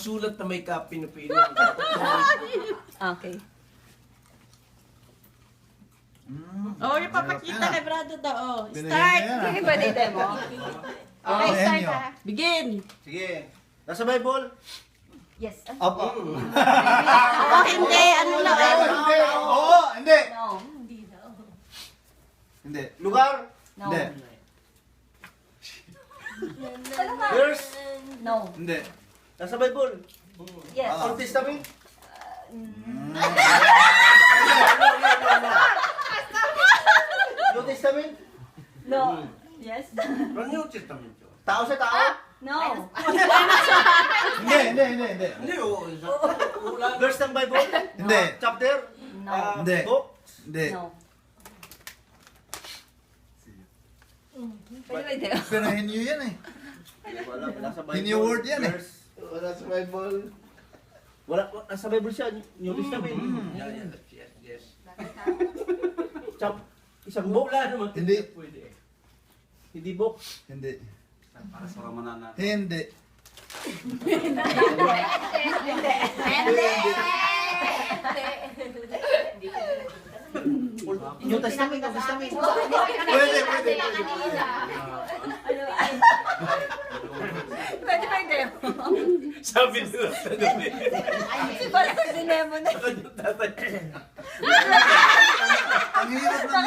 nakasulat na may kapinupino. Okay. Oh, yung papakita kay Brado daw. Oh. Binigyan Start! niya. Sige ba dito mo? Okay, Oh, start Enyo. ha. Begin! Sige. Nasa Bible? Yes. Opo. Oh, hindi. Ano lang. Hindi. Oo, hindi. No. Hindi. Lugar? No. Hindi. Verse? No. Hindi. Nasa Bible? Yes. Old Testament? New Testament? No. Yes. New Testament yun. Tao sa tao? No. Hindi. Hindi, oo. Verse ng Bible? Hindi. Chapter? No. Hindi. Book? Hindi. No. Pwede ba dito? Pero hinyo yan eh. Wala. Nasa Bible. Hinyo word yan eh. Verse. Wala sa Bible. Wala. Nasa Bible siya. New Testament. Yes. Isang book? Wala naman. Hindi. Pwede. Hindi book? Hindi. Para sa kamanan Hindi. New Testament? New Testament? Pwede. Pwede ba dito? Sabi nila sa gabi. Si Pastor Dinemo na. Ang hirap ng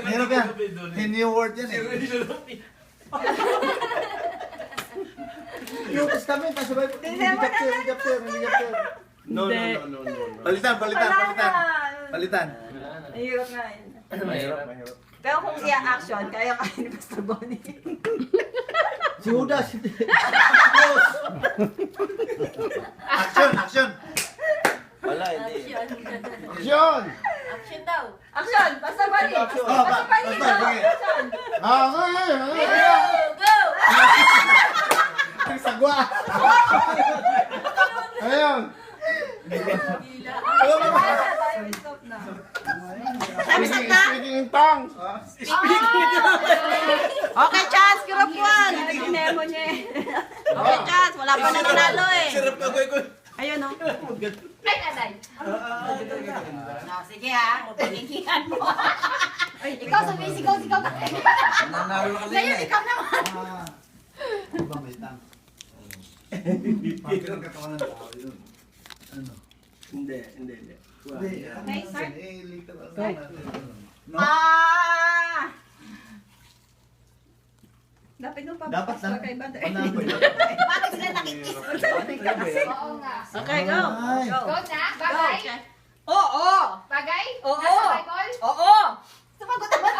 Hirap yan. Hinyo word yan eh. New Testament? Nasa Bible? Hindi chapter. No. Palitan. Palitan. Mahirap nga yun. Mahirap. Pero kung siya action, kaya ni Pastor Bonnie. Si Judas. Action. Wala, hindi. Action. Action daw. Action! Pastor Bonnie! Action. Oh, Pastor Bonnie! Pastor, sige. Action! Go! Ang sagwa. Ayun. Stop na. Speaking in tongues. Okay, chance. Group 1. Dinemo niya eh. Okay, chance. Wala pa nanalo eh. Sarap na ko. Ayun o. Ay, nanay. Sige ha. Pagigihan mo. Ikaw sabi, sigaw ka. Nanalo ka Ngayon, ikaw naman. Ibang may tang. Pagkakang katawan ng tao yun. Ano? Hindi. Okay, start. No? Dapat nung Dapat papasok na. kay Brother. Bakit sila nakikis? Oo nga. Okay, go. Ay. Go na. Bagay. Oo. Bagay. Oo. Nasa Bible. Oo. Sumagot naman.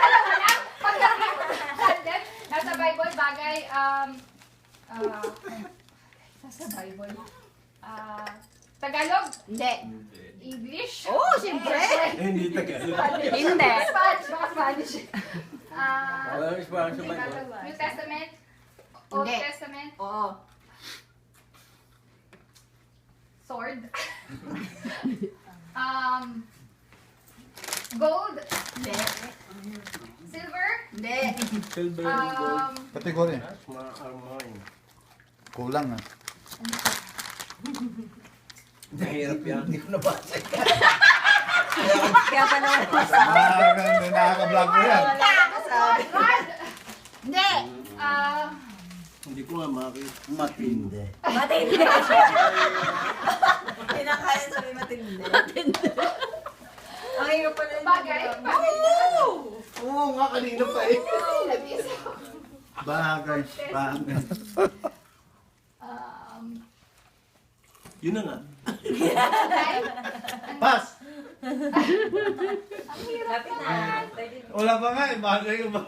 Alam mo lang. Pag nasa Bible, bagay, nasa Bible. Tagalog. Hindi. English. Oo, siyempre. Hindi Tagalog. Hindi. Spanish. Baka Spanish. Spanish sa Bible. New Testament. Old Hindi. Testament. Oo. Sword. Gold. Hindi. Silver. Hindi. Silver and gold. Kategory. Mine. Kulang ah. Mahirap yan. Hindi ko nabasa. Kaya pa naman masabi. Nakaka-vlog mo yan. Wala ka masabi. Rod. Hindi. Hindi ko nga matindi. Matindi. Hindi na kaya sabi matindi. Matindi. Ang hirap pala yung Bagay. Oo nga, kanina pa eh. Bagay. Yun na nga. Pass! Lapit na. Wala pa nga eh. Bagay ko ba?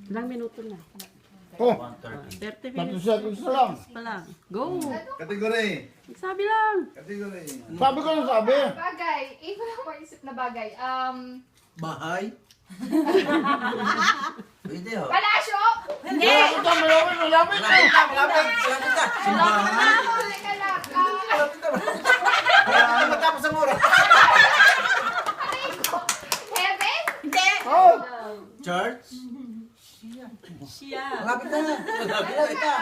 Ilang minuto na? Oh, 30 30 minutes seconds na lang. pa lang. Go! Kategory. Sabi lang. Kategory. Sabi ko na sabi. Bagay. Ito lang maisip na bagay. Bahay. Pwede ho. Palasyo. Hindi! Malapit. Malapit ka. Simbahan. Teka lang. Kaya matapos ang oras. Heaven. Hindi! Oh! Church. Siya. Malapit na. Malapit na.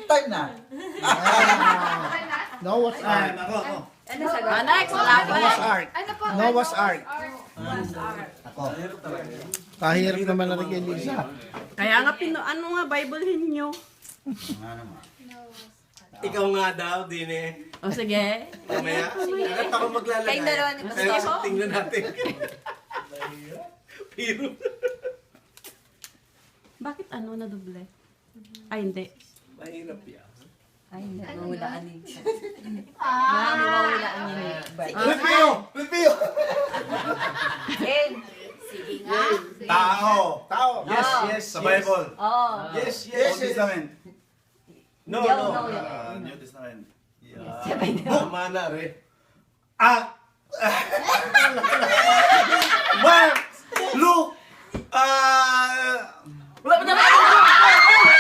Time na. Okay na? Noah's Ark. Ako. Ano sagot? Next, wala pa. Noah's Ark. Ano po? Noah's Ark. Ako. Kahirap naman na rin kay Lisa. Kaya nga, ano nga, Biblehin nyo? Nga naman. Ikaw nga daw, din eh. O sige. Mamaya. At ako maglalagay. Kayong dalawa ni Kaya Pastor. tingnan natin. Pero, Bakit ano na doble? Ay, hindi. mahirap yan. Ay, hindi. Mamulaan ni. Ah. Mamulaan ni. Review! Review! Game. Sige nga. Sige. Tao. Tao. Yes, Oh. yes, Sa yes. Bible. Oo. Yes, Yes, yes. Old Testament. No, Yo, no. no. New Testament. Tama na rin. Mark! Luke! Wala pa naman!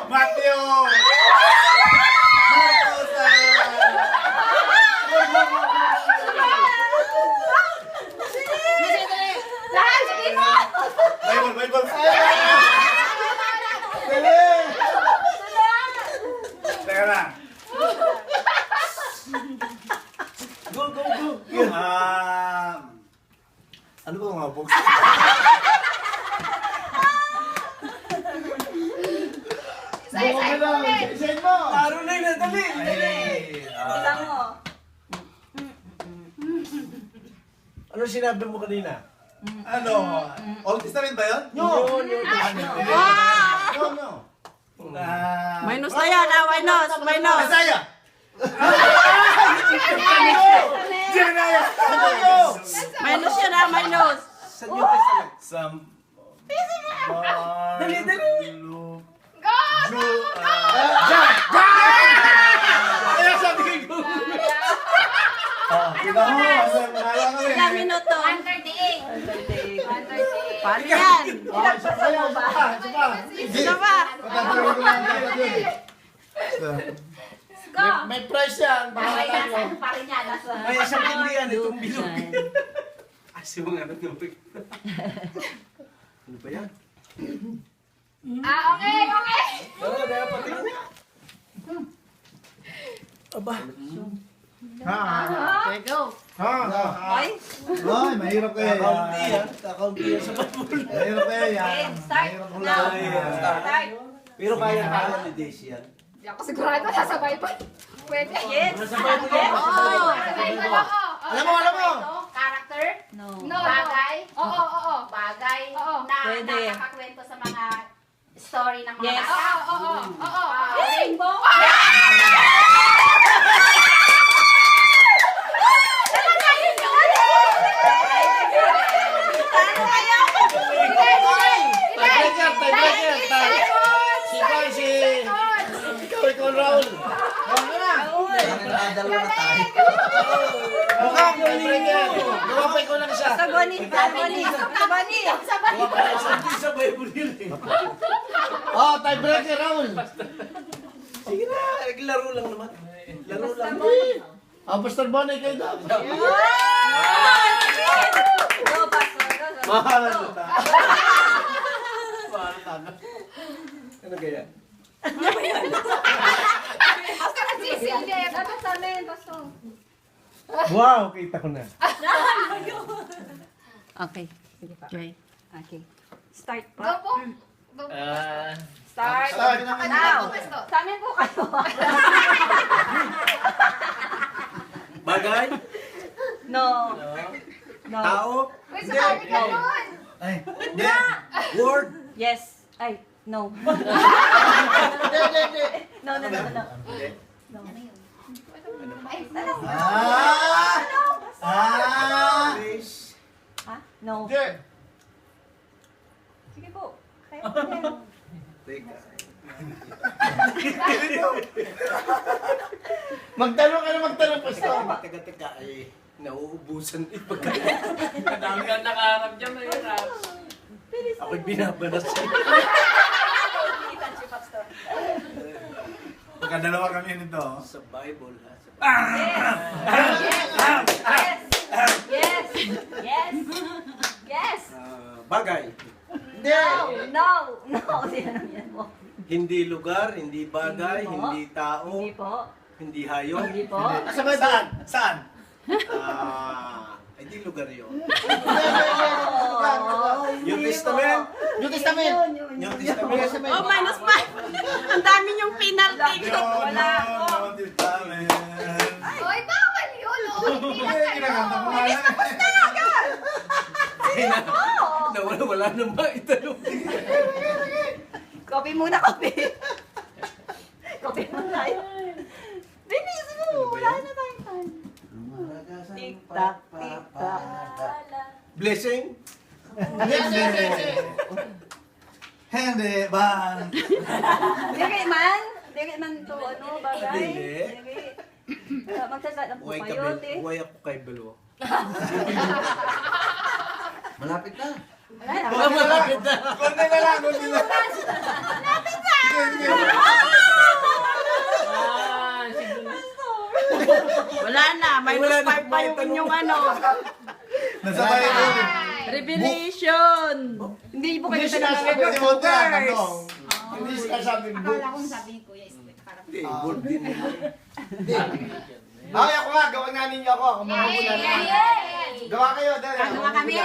Matthew! Marcos! Lahat, sige mo! Bible, Bible! Teka lang. Go, go, go. Ano ba mga books? Isa-isa ulit. Isayin mo! Taro na yun, dali. Isa mo. Ano sinabi mo kanina? Ano? Old Testament ba yun? No, no. No, no. Minus na yan, minus, minus. Isaiah! Jeremiah! Minus yan, minus. Sa New Testament. Sam... Dali, dali. Go! Kaya sabi ko go! Kita mo, kaya kami. Ilang minuto? 138. 138. Paano yan? Isa pa yan, isa pa, isa pa. Isa pa. Pagkatuloy ko lang tayo dun. May price yan. Bahala tayo. May isang hindi yan, itong bilog. Asi mo nga na tubig. Ano ba yan? Okay, okay. Tara, dapat yun. Aba. Ha? Okay, go. Ha? Ay. Ay, mahirap kayo. Kakaunti yan. Kakaunti yan sa Bible. Mahirap kayo yan. Game. Start. Mahirap ko Now. lang. Start. Pero kaya ni Daisy yan. Hindi ako sigurado nasa Bible. Pwede. Yes. Nasa Bible yan. Oo. Nasa Bible, oo. Alam mo, alam mo. Character, No. No, bagay, Oo, oo. bagay Oo. na Pwede. nakakakwento sa mga story ng mga Yes. bata. Oo, oo. Rainbow. Tiebreaker, tiebreaker. Ikaw si... Ikaw, Raul. Dalawa na tayo. Mukhang tiebreaker. Gawapay ko lang siya. Sabani. Sabani. Sabani. Hindi sa Bible yun eh. Oh, tiebreaker, Raul. Sige na, laro lang naman. Laro lang. Oh, Pastor Bonnie, kayo daw. Go, Pastor. Go. Mahal na tayo. Mahal tayo. Ano kaya? Hindi. Dapat sa amin, Pastor. Wow, kita ko na. Okay. Sige pa. Okay. Okay. Start Go pa. po. Go po. Start. Start. Now. Sa amin po kayo. Bagay? No. No. Tao? Uy, sumali ka doon. Ay, hindi. Word? Yes. Ay, no. Hindi, hindi, hindi. No, no, no, no. Ay, Place? Ha? No. Hindi. Sige po. Kaya po yan. Teka. Magtanong ka na magtanong, Pastor. Teka. Eh, nauubusan eh. Pagka... Madami kang nakaharap dyan, mahirap. Ako'y binabalas. Pagkadalawa kami nito. Sa Bible, ha? Yes! Yes! Yes! Bagay. No! Sino yan mo? Hindi lugar, hindi bagay, Hindi po. hindi tao, Hindi po. hindi hayop. Hindi po. Saan? Hindi lugar yun. Oh, New hindi Testament. po. New Testament. New Testament. Oh, minus 5. Ang dami niyong penalty. Wala. New Testament. Oy, bawal yun. Oh, hindi lang kayo. Kinakanta ko nga yan. Wala na maitanong. Copy muna, copy. Copy muna tayo. Bilis mo. Wala na tayong time. Tik-tak, tik-tak. Blessing. Hindi, bang. Dili man. Dili man to, ano, bagay. Dili. Magsasad po Huwag kayo, te. ako kay Belo. Malapit na. Wala na. Malapit na. Kundi na lang, kundi na. Sige, sige. Wala na. Minus 5 pa yung inyong ano. Nasa tayo yun. Revelation. Hindi po kayo Hindi talaga sinasabi favorite mo verse. tanong. Hindi sinasabi book. Akala ko sabihin ko, yes, parang Hindi, bold din. Ay, ako nga. Gawa nga ninyo ako. Ako mga Yay! Gawa kayo. Dali. Gawa kami.